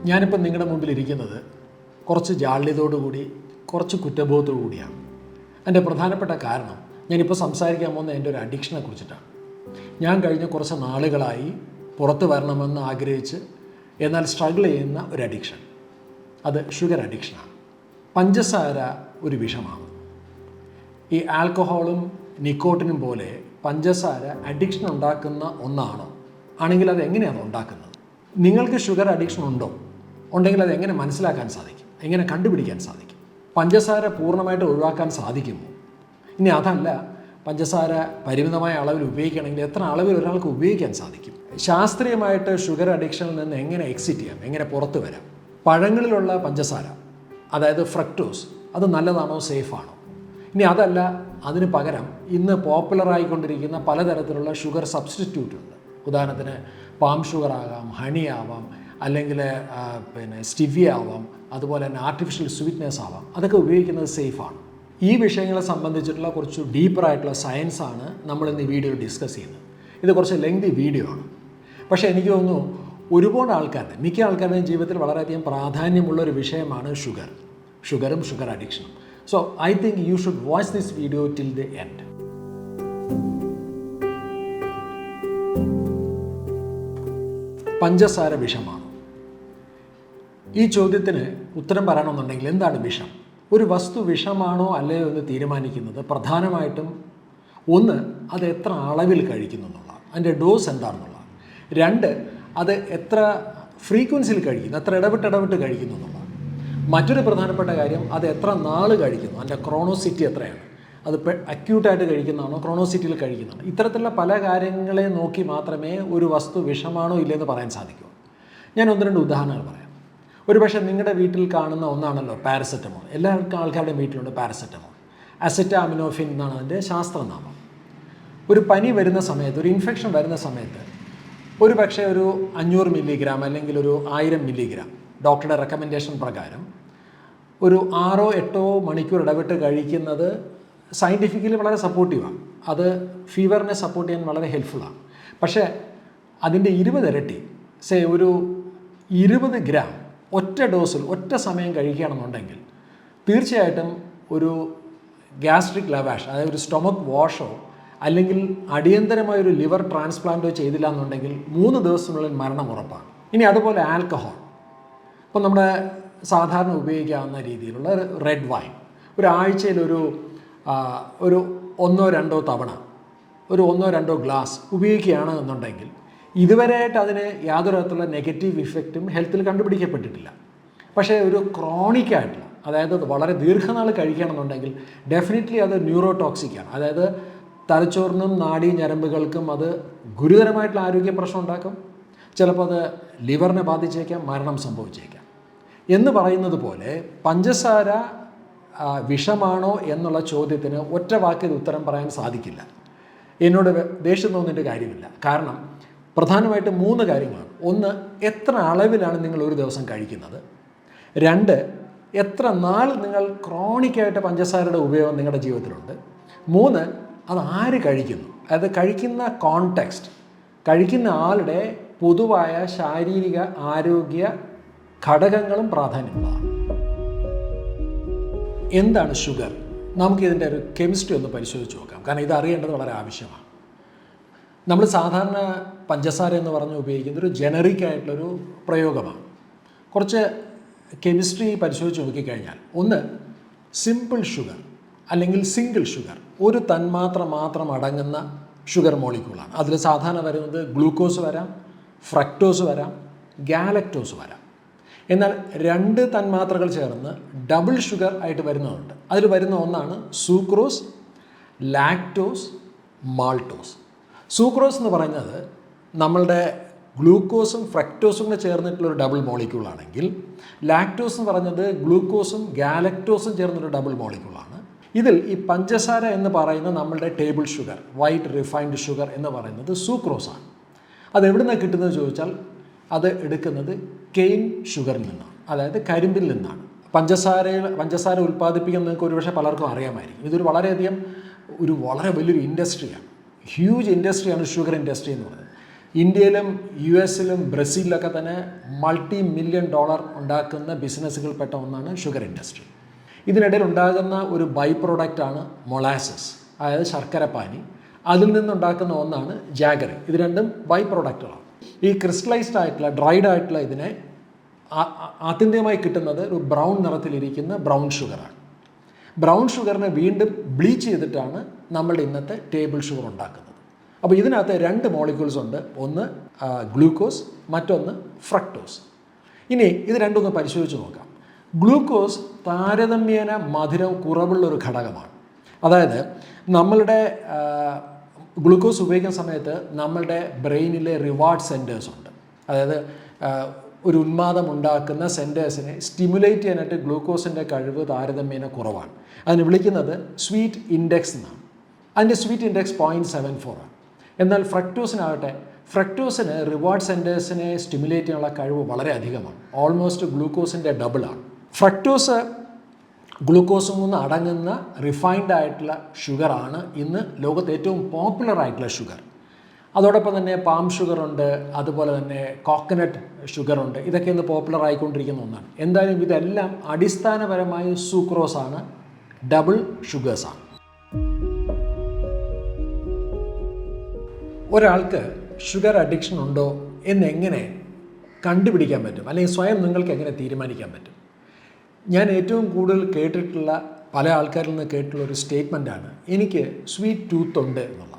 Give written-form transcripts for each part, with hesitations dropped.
ഞാനിപ്പോൾ നിങ്ങളുടെ മുമ്പിൽ ഇരിക്കുന്നത് കുറച്ച് ജാള്യതയോടുകൂടി കുറച്ച് കുറ്റബോധത്തോടു കൂടിയാണ്. അതിൻ്റെ പ്രധാനപ്പെട്ട കാരണം ഞാനിപ്പോൾ സംസാരിക്കാൻ പോകുന്ന എൻ്റെ ഒരു അഡിക്ഷനെ കുറിച്ചിട്ടാണ്. ഞാൻ കഴിഞ്ഞ കുറച്ച് നാളുകളായി പുറത്ത് വരണമെന്ന് ആഗ്രഹിച്ച് എന്നാൽ സ്ട്രഗിൾ ചെയ്യുന്ന ഒരു അഡിക്ഷൻ, അത് ഷുഗർ അഡിക്ഷനാണ്. പഞ്ചസാര ഒരു വിഷമാണ്. ഈ ആൽക്കഹോളും നിക്കോട്ടിനും പോലെ പഞ്ചസാര അഡിക്ഷൻ ഉണ്ടാക്കുന്ന ഒന്നാണോ? ആണെങ്കിൽ അത് എങ്ങനെയാണ് ഉണ്ടാക്കുന്നത്? നിങ്ങൾക്ക് ഷുഗർ അഡിക്ഷൻ ഉണ്ടോ? ഉണ്ടെങ്കിൽ അത് എങ്ങനെ മനസ്സിലാക്കാൻ സാധിക്കും? എങ്ങനെ കണ്ടുപിടിക്കാൻ സാധിക്കും? പഞ്ചസാര പൂർണ്ണമായിട്ട് ഒഴിവാക്കാൻ സാധിക്കുമോ? ഇനി അതല്ല, പഞ്ചസാര പരിമിതമായ അളവിൽ ഉപയോഗിക്കണമെങ്കിൽ എത്ര അളവിൽ ഒരാൾക്ക് ഉപയോഗിക്കാൻ സാധിക്കും? ശാസ്ത്രീയമായിട്ട് ഷുഗർ അഡിക്ഷനിൽ നിന്ന് എങ്ങനെ എക്സിറ്റ് ചെയ്യാം, എങ്ങനെ പുറത്തു വരാം? പഴങ്ങളിലുള്ള പഞ്ചസാര, അതായത് ഫ്രക്ടോസ്, അത് നല്ലതാണോ, സേഫാണോ? ഇനി അതല്ല, അതിന് പകരം ഇന്ന് പോപ്പുലറായിക്കൊണ്ടിരിക്കുന്ന പലതരത്തിലുള്ള ഷുഗർ സബ്സ്റ്റിറ്റ്യൂട്ട് ഉണ്ട്. ഉദാഹരണത്തിന് പാം ഷുഗർ ആകാം, ഹണി ആവാം, അല്ലെങ്കിൽ സ്റ്റിവിയ ആവാം, അതുപോലെ തന്നെ ആർട്ടിഫിഷ്യൽ സ്വീറ്റ്നെസ് ആവാം. അതൊക്കെ ഉപയോഗിക്കുന്നത് സേഫാണ്. ഈ വിഷയങ്ങളെ സംബന്ധിച്ചിട്ടുള്ള കുറച്ച് ഡീപ്പറായിട്ടുള്ള സയൻസാണ് നമ്മളിന്ന് ഈ വീഡിയോയിൽ ഡിസ്കസ് ചെയ്യുന്നത്. ഇത് കുറച്ച് ലെങ്തി വീഡിയോ ആണ്. പക്ഷേ എനിക്ക് തോന്നുന്നു ഒരുപാട് ആൾക്കാരുടെ, മിക്ക ആൾക്കാരുടെയും ജീവിതത്തിൽ വളരെയധികം പ്രാധാന്യമുള്ളൊരു വിഷയമാണ് ഷുഗറും ഷുഗർ അഡിക്ഷനും. So I think you should watch this video till the end. പഞ്ചസാര വിഷമാണ്. ഈ ചോദ്യത്തിന് ഉത്തരം പറയണമെന്നുണ്ടെങ്കിൽ എന്താണ് വിഷം? ഒരു വസ്തു വിഷമാണോ അല്ലയോ എന്ന് തീരുമാനിക്കുന്നത് പ്രധാനമായിട്ടും ഒന്ന്, അത് എത്ര അളവിൽ കഴിക്കുന്നു എന്നുള്ളതാണ്, അതിൻ്റെ ഡോസ് എന്താണെന്നുള്ളതാണ്. രണ്ട്, അത് എത്ര ഫ്രീക്വൻസിയിൽ കഴിക്കുന്നു, എത്ര ഇടവിട്ട് കഴിക്കുന്നു എന്നുള്ളതാണ്. മറ്റൊരു പ്രധാനപ്പെട്ട കാര്യം, അത് എത്ര നാൾ കഴിക്കുന്നു, അതിൻ്റെ ക്രോണോസിറ്റി എത്രയാണ്, അത് അക്യൂട്ടായിട്ട് കഴിക്കുന്നതാണോ ക്രോണോസിറ്റിയിൽ കഴിക്കുന്നതാണോ. ഇത്തരത്തിലുള്ള പല കാര്യങ്ങളെ നോക്കി മാത്രമേ ഒരു വസ്തു വിഷമാണോ ഇല്ലയെന്ന് പറയാൻ സാധിക്കൂ. ഞാൻ ഒന്ന് രണ്ട് ഉദാഹരണങ്ങൾ പറയാം. ഒരു പക്ഷേ നിങ്ങളുടെ വീട്ടിൽ കാണുന്ന ഒന്നാണല്ലോ പാരസെറ്റമോൾ. എല്ലാ ആൾക്കാരുടെയും വീട്ടിലുണ്ട് പാരസെറ്റമോൾ. അസെറ്റാമിനോഫിൻ എന്നാണ് അതിൻ്റെ ശാസ്ത്രനാമം. ഒരു പനി വരുന്ന സമയത്ത്, ഒരു ഇൻഫെക്ഷൻ വരുന്ന സമയത്ത് ഒരു പക്ഷേ ഒരു 500 മില്ലിഗ്രാം അല്ലെങ്കിൽ ഒരു 1000 മില്ലിഗ്രാം ഡോക്ടറുടെ റെക്കമെൻഡേഷൻ പ്രകാരം ഒരു 6-8 മണിക്കൂർ ഇടവിട്ട് കഴിക്കുന്നത് സയൻറ്റിഫിക്കലി വളരെ സപ്പോർട്ടീവാണ്. അത് ഫീവറിനെ സപ്പോർട്ട് ചെയ്യാൻ വളരെ ഹെൽപ്ഫുള്ളാണ്. പക്ഷേ അതിൻ്റെ 20 ഇരട്ടി, ഒരു 20 ഗ്രാം ഒറ്റ ഡോസിൽ ഒറ്റ സമയം കഴിക്കുകയാണെന്നുണ്ടെങ്കിൽ തീർച്ചയായിട്ടും ഒരു ഗ്യാസ്ട്രിക് ലവാഷ്, അതായത് ഒരു സ്റ്റൊമക്ക് വാഷോ അല്ലെങ്കിൽ അടിയന്തരമായൊരു ലിവർ ട്രാൻസ്പ്ലാന്റോ ചെയ്തില്ല എന്നുണ്ടെങ്കിൽ 3 ദിവസത്തിനുള്ളിൽ മരണം ഉറപ്പാണ്. ഇനി അതുപോലെ ആൽക്കഹോൾ, ഇപ്പോൾ നമ്മുടെ സാധാരണ ഉപയോഗിക്കാവുന്ന രീതിയിലുള്ള റെഡ് വൈൻ ഒരു ആഴ്ചയിൽ ഒരു 1-2 തവണ ഒരു 1-2 ഗ്ലാസ് ഉപയോഗിക്കുകയാണ് എന്നുണ്ടെങ്കിൽ ഇതുവരെയായിട്ട് അതിന് യാതൊരു തരത്തിലുള്ള നെഗറ്റീവ് ഇഫക്റ്റും ഹെൽത്തിൽ കണ്ടുപിടിക്കപ്പെട്ടിട്ടില്ല. പക്ഷേ ഒരു ക്രോണിക്കായിട്ടുള്ള, അതായത് വളരെ ദീർഘനാൾ കഴിക്കുകയാണെന്നുണ്ടെങ്കിൽ ഡെഫിനറ്റ്ലി അത് ന്യൂറോടോക്സിക്കാണ്. അതായത് തലച്ചോറിനും നാഡീ ഞരമ്പുകൾക്കും അത് ഗുരുതരമായിട്ടുള്ള ആരോഗ്യ പ്രശ്നം ഉണ്ടാക്കും. ചിലപ്പോൾ അത് ലിവറിനെ ബാധിച്ചേക്കാം, മരണം സംഭവിച്ചേക്കാം. എന്ന് പറയുന്നത് പോലെ പഞ്ചസാര വിഷമാണോ എന്നുള്ള ചോദ്യത്തിന് ഒറ്റ വാക്കിൽ ഉത്തരം പറയാൻ സാധിക്കില്ല. എന്നോട് ദേഷ്യം തോന്നിയിട്ട് കാര്യമില്ല. കാരണം പ്രധാനമായിട്ടും 3 കാര്യങ്ങളാണ്. ഒന്ന്, എത്ര അളവിലാണ് നിങ്ങൾ ഒരു ദിവസം കഴിക്കുന്നത്. 2, എത്ര നാൾ നിങ്ങൾ ക്രോണിക്കായിട്ട് പഞ്ചസാരയുടെ ഉപയോഗം നിങ്ങളുടെ ജീവിതത്തിലുണ്ട്. 3, അത് ആര് കഴിക്കുന്നു, അതായത് കഴിക്കുന്ന കോണ്ടെക്സ്റ്റ്, കഴിക്കുന്ന ആളുടെ പൊതുവായ ശാരീരിക ആരോഗ്യ ഘടകങ്ങളും പ്രാധാന്യമുള്ളതാണ്. എന്താണ് ഷുഗർ? നമുക്കിതിൻ്റെ ഒരു കെമിസ്ട്രി ഒന്ന് പരിശോധിച്ച് നോക്കാം. കാരണം ഇത് അറിയേണ്ടത് വളരെ ആവശ്യമാണ്. നമ്മൾ സാധാരണ പഞ്ചസാര എന്ന് പറഞ്ഞ് ഉപയോഗിക്കുന്ന ഒരു ജനറിക് ആയിട്ടുള്ളൊരു പ്രയോഗമാണ്. കുറച്ച് കെമിസ്ട്രി പരിശോധിച്ച് നോക്കിക്കഴിഞ്ഞാൽ, ഒന്ന്, സിമ്പിൾ ഷുഗർ അല്ലെങ്കിൽ സിംഗിൾ ഷുഗർ, ഒരു തന്മാത്ര മാത്രം അടങ്ങുന്ന ഷുഗർ മോളിക്യൂളാണ്. അതിൽ സാധാരണ വരുന്നത് ഗ്ലൂക്കോസ് വരാം, ഫ്രക്ടോസ് വരാം, ഗാലക്ടോസ് വരാം. എന്നാൽ 2 തന്മാത്രകൾ ചേർന്ന് ഡബിൾ ഷുഗർ ആയിട്ട് വരുന്നതുണ്ട്. അതിൽ വരുന്ന ഒന്നാണ് സൂക്രോസ്, ലാക്ടോസ്, മാൾട്ടോസ്. സൂക്രോസ് എന്ന് പറയുന്നത് നമ്മളുടെ ഗ്ലൂക്കോസും ഫ്രക്ടോസും കൂടെ ചേർന്നിട്ടുള്ളൊരു ഡബിൾ മോളിക്യൂളാണെങ്കിൽ, ലാക്ടോസ് എന്ന് പറയുന്നത് ഗ്ലൂക്കോസും ഗാലക്ടോസും ചേർന്നൊരു ഡബിൾ മോളിക്യൂളാണ്. ഇതിൽ ഈ പഞ്ചസാര എന്ന് പറയുന്ന നമ്മളുടെ table sugar, white refined sugar എന്ന് പറയുന്നത് സൂക്രോസാണ്. അത് എവിടെ നിന്നാണ് കിട്ടുന്നത് ചോദിച്ചാൽ, അത് എടുക്കുന്നത് കെയിൻ ഷുഗറിൽ നിന്നാണ്, അതായത് കരിമ്പിൽ നിന്നാണ്. പഞ്ചസാര ഉൽപ്പാദിപ്പിക്കുന്നത് നിങ്ങൾക്ക് ഒരുപക്ഷെ പലർക്കും അറിയാമായിരിക്കും. ഇതൊരു വളരെ വലിയൊരു ഇൻഡസ്ട്രിയാണ്, ഹ്യൂജ് ഇൻഡസ്ട്രിയാണ് ഷുഗർ ഇൻഡസ്ട്രി എന്ന് പറയുന്നത്. ഇന്ത്യയിലും US-ലും ബ്രസീലിലൊക്കെ തന്നെ $multi-million ഉണ്ടാക്കുന്ന ബിസിനസ്സുകൾപ്പെട്ട ഒന്നാണ് ഷുഗർ ഇൻഡസ്ട്രി. ഇതിനിടയിൽ ഉണ്ടാകുന്ന ഒരു ബൈ പ്രോഡക്റ്റാണ് മൊളാസസ്, അതായത് ശർക്കരപ്പാനി. അതിൽ നിന്നുണ്ടാക്കുന്ന ഒന്നാണ് ജാഗറി. ഇത് രണ്ടും ബൈ പ്രോഡക്റ്റുകളാണ്. ഈ ക്രിസ്റ്റലൈസ്ഡ് ആയിട്ടുള്ള ഡ്രൈഡ് ആയിട്ടുള്ള ഇതിനെ ആത്യന്തികമായി കിട്ടുന്നത് ഒരു ബ്രൗൺ നിറത്തിലിരിക്കുന്ന ബ്രൗൺ ഷുഗറാണ്. ബ്രൗൺ ഷുഗറിനെ വീണ്ടും ബ്ലീച്ച് ചെയ്തിട്ടാണ് നമ്മളുടെ ഇന്നത്തെ ടേബിൾ ഷുഗർ ഉണ്ടാക്കുന്നത്. അപ്പോൾ ഇതിനകത്ത് 2 മോളിക്യൂൾസ് ഉണ്ട്. ഒന്ന് ഗ്ലൂക്കോസ്, മറ്റൊന്ന് ഫ്രക്ടോസ്. ഇനി ഇത് രണ്ടൊന്ന് പരിശോധിച്ച് നോക്കാം. ഗ്ലൂക്കോസ് താരതമ്യേന മധുരം കുറവുള്ളൊരു ഘടകമാണ്. അതായത് നമ്മളുടെ ഗ്ലൂക്കോസ് ഉപയോഗിക്കുന്ന സമയത്ത് നമ്മളുടെ ബ്രെയിനിലെ റിവാർഡ് സെൻറ്റേഴ്സ് ഉണ്ട്. അതായത് ഒരു ഉന്മാദം ഉണ്ടാക്കുന്ന സെൻറ്റേഴ്സിനെ സ്റ്റിമുലേറ്റ് ചെയ്യാനായിട്ട് ഗ്ലൂക്കോസിൻ്റെ കഴിവ് താരതമ്യേന കുറവാണ്. അതിന് വിളിക്കുന്നത് സ്വീറ്റ് ഇൻഡെക്സ് എന്നാണ്. അതിൻ്റെ സ്വീറ്റ് ഇൻഡെക്സ് 0.74 ആണ്. എന്നാൽ ഫ്രക്ടോസിന് റിവാർഡ് സെൻറ്റേഴ്സിനെ സ്റ്റിമുലേറ്റ് ചെയ്യാനുള്ള കഴിവ് വളരെ അധികമാണ്. ഓൾമോസ്റ്റ് ഗ്ലൂക്കോസിൻ്റെ ഡബിളാണ്. ഫ്രക്ടോസ് ഗ്ലൂക്കോസും നിന്ന് അടങ്ങുന്ന റിഫൈൻഡ് ആയിട്ടുള്ള ഷുഗറാണ് ഇന്ന് ലോകത്ത് ഏറ്റവും പോപ്പുലർ ആയിട്ടുള്ള ഷുഗർ. അതോടൊപ്പം തന്നെ പാം ഷുഗറുണ്ട്, അതുപോലെ തന്നെ കോക്കനട്ട് ഷുഗറുണ്ട്. ഇതൊക്കെ ഇന്ന് പോപ്പുലർ ആയിക്കൊണ്ടിരിക്കുന്ന ഒന്നാണ്. എന്തായാലും ഇതെല്ലാം അടിസ്ഥാനപരമായി സൂക്രോസാണ്, ഡബിൾ ഷുഗേഴ്സാണ്. ഒരാൾക്ക് ഷുഗർ അഡിക്ഷൻ ഉണ്ടോ എന്നെങ്ങനെ കണ്ടുപിടിക്കാൻ പറ്റും, അല്ലെങ്കിൽ സ്വയം നിങ്ങൾക്ക് എങ്ങനെ തീരുമാനിക്കാൻ പറ്റും? ഞാൻ ഏറ്റവും കൂടുതൽ കേട്ടിട്ടുള്ള പല ആൾക്കാരിൽ നിന്ന് കേട്ടിട്ടുള്ള ഒരു സ്റ്റേറ്റ്മെൻറ്റാണ് എനിക്ക് സ്വീറ്റ് ടൂത്ത് ഉണ്ട് എന്നുള്ള.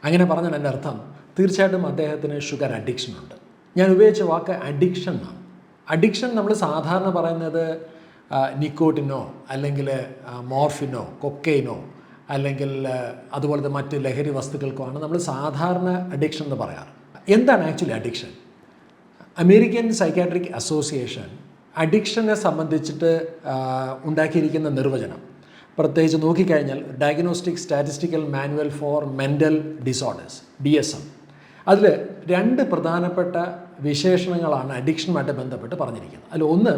അങ്ങനെ പറഞ്ഞാൽ എൻ്റെ അർത്ഥം തീർച്ചയായിട്ടും അദ്ദേഹത്തിന് ഷുഗർ അഡിക്ഷൻ ഉണ്ട്. ഞാൻ ഉപയോഗിച്ച വാക്ക് അഡിക്ഷൻ എന്നാണ്. അഡിക്ഷൻ നമ്മൾ സാധാരണ പറയുന്നത് നിക്കോട്ടിനോ അല്ലെങ്കിൽ മോർഫിനോ കൊക്കൈനോ അല്ലെങ്കിൽ അതുപോലത്തെ മറ്റ് ലഹരി വസ്തുക്കൾക്കുമാണ് നമ്മൾ സാധാരണ അഡിക്ഷൻ എന്ന് പറയാറ്. എന്താണ് actually addiction? American psychiatric association അഡിക്ഷനെ സംബന്ധിച്ചിട്ട് ഉണ്ടാക്കിയിരിക്കുന്ന നിർവചനം പ്രത്യേകിച്ച് നോക്കിക്കഴിഞ്ഞാൽ diagnostic statistical manual for mental disorders DSM, അതിൽ 2 പ്രധാനപ്പെട്ട വിശേഷണങ്ങളാണ് അഡിക്ഷനുമായിട്ട് ബന്ധപ്പെട്ട് പറഞ്ഞിരിക്കുന്നത്. അതിൽ ഒന്ന്